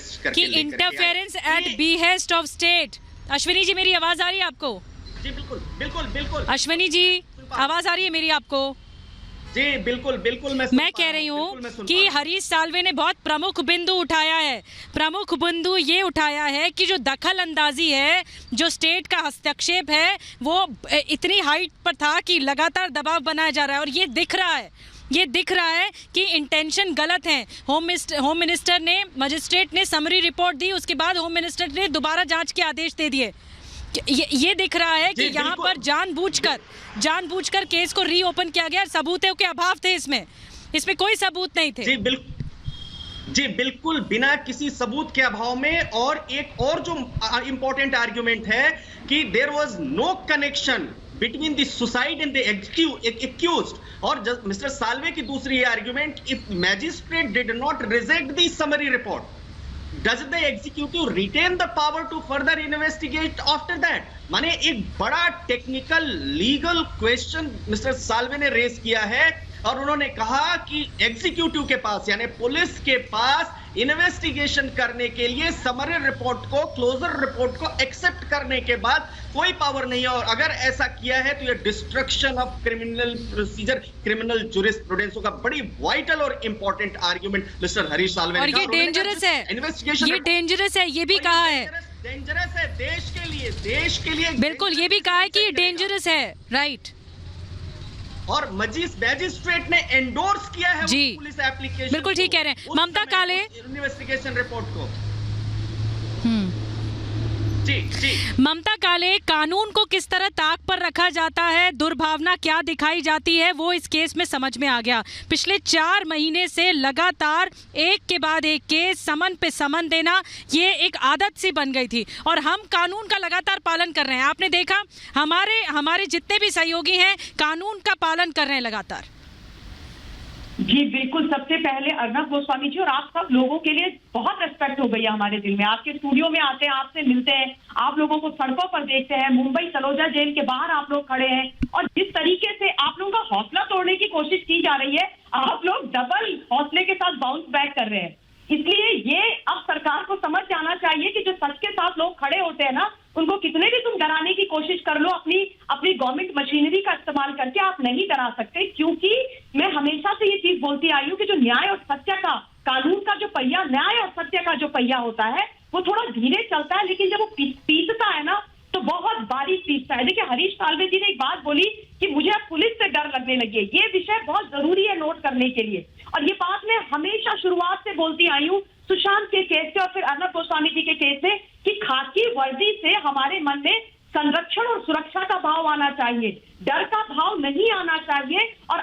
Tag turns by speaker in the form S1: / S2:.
S1: Arrest करके
S2: कि interference at behest of state. Ashwini ji मेरी आवाज आ रही है आपको?
S1: जी बिल्कुल बिल्कुल बिल्कुल।
S2: अश्विनी जी आवाज आ रही है मेरी आपको?
S1: जी बिल्कुल बिल्कुल
S2: मैं कह रही हूँ कि हरीश साल्वे ने बहुत प्रमुख बिंदु उठाया है। प्रमुख बिंदु ये उठाया है कि जो दखल अंदाजी है, जो स्टेट का हस्तक्षेप है, वो इतनी हाइट पर था कि लगातार दबाव बनाया जा रहा है। और ये दिख रहा है कि इंटेंशन गलत है। होम मिनिस्टर ने, मजिस्ट्रेट ने समरी रिपोर्ट दी, उसके बाद होम मिनिस्टर ने दोबारा जांच के आदेश दे दिए। ये दिख रहा है कि यहाँ पर जानबूझकर केस को रीओपन किया गया। सबूतों के अभाव थे इसमें कोई सबूत नहीं थे।
S1: जी बिल्कुल बिना किसी सबूत के अभाव में। और एक और जो इंपॉर्टेंट आर्गुमेंट है कि there was no connection between the suicide and the accused. और मिस्टर साल्वे की दूसरी argument, if magistrate did not reject the summary report, does the executive retain the power to further investigate after that? माने एक बड़ा technical legal question mister Salve ने raise किया है। और उन्होंने कहा कि एग्जीक्यूटिव के पास यानी पुलिस के पास इन्वेस्टिगेशन करने के लिए समरी रिपोर्ट को, क्लोजर रिपोर्ट को एक्सेप्ट करने के बाद कोई पावर नहीं है। और अगर ऐसा किया है तो ये destruction of criminal procedure, criminal jurisprudence का बड़ी वाइटल और important argument mister Harish Salve ने।
S2: और ये डेंजरस है,
S1: इन्वेस्टिगेशन
S2: ये डेंजरस है, ये भी कहा है।
S1: डेंजरस है देश के लिए
S2: बिल्कुल, ये भी कहा है कि ये डेंजरस है, राइट।
S1: और मैजिस्ट्रेट ने एंडोर्स किया है
S2: जी,
S1: पुलिस एप्लीकेशन।
S2: बिल्कुल ठीक कह रहे हैं ममता काले,
S1: इन्वेस्टिगेशन रिपोर्ट को। जी
S2: ममता काले, कानून को किस तरह ताक पर रखा जाता है, दुर्भावना क्या दिखाई जाती है, वो इस केस में समझ में आ गया। पिछले 4 महीने से लगातार एक के बाद एक केस, समन पे समन देना, ये एक आदत सी बन गई थी। और हम कानून का लगातार पालन कर रहे हैं। आपने देखा हमारे जितने भी सहयोगी हैं कानून का पालन कर रहे हैं लगातार।
S3: जी बिल्कुल। सबसे पहले अर्नब गोस्वामी जी और आप सब लोगों के लिए बहुत रेस्पेक्ट हो गई है हमारे दिल में। आपके स्टूडियो में आते हैं, आपसे मिलते हैं, आप लोगों को सड़कों पर देखते हैं, मुंबई तलोजा जेल के बाहर आप लोग खड़े हैं, और जिस तरीके से आप लोगों का हौसला तोड़ने की कोशिश की जा रही है, आप लोग डबल हौसले के साथ बाउंस बैक कर रहे हैं। इसलिए ये अब सरकार को समझ जाना चाहिए कि जो सच के साथ लोग खड़े होते हैं ना, उनको कितने भी तुम डराने की कोशिश कर लो, अपनी गवर्नमेंट मशीनरी का इस्तेमाल करके आप नहीं डरा सकते। क्योंकि मैं हमेशा से ये चीज बोलती आई हूँ कि जो न्याय और सत्य का, कानून का जो पहिया, न्याय और सत्य का जो पहिया होता है, वो थोड़ा धीरे चलता है, लेकिन जब वो पीसता है ना तो बहुत बारीक पीसता है। देखिए हरीश साल्वे जी ने एक बात बोली कि मुझे अब पुलिस से डर लगने लगी है। ये विषय बहुत जरूरी है नोट करने के लिए, और ये बात मैं हमेशा शुरुआत से बोलती आई हूँ, सुशांत के केस से और फिर अर्नब गोस्वामी जी के केस में, कि खाकी वर्दी से हमारे मन में संरक्षण और सुरक्षा का भाव आना चाहिए, डर का भाव नहीं आना चाहिए। और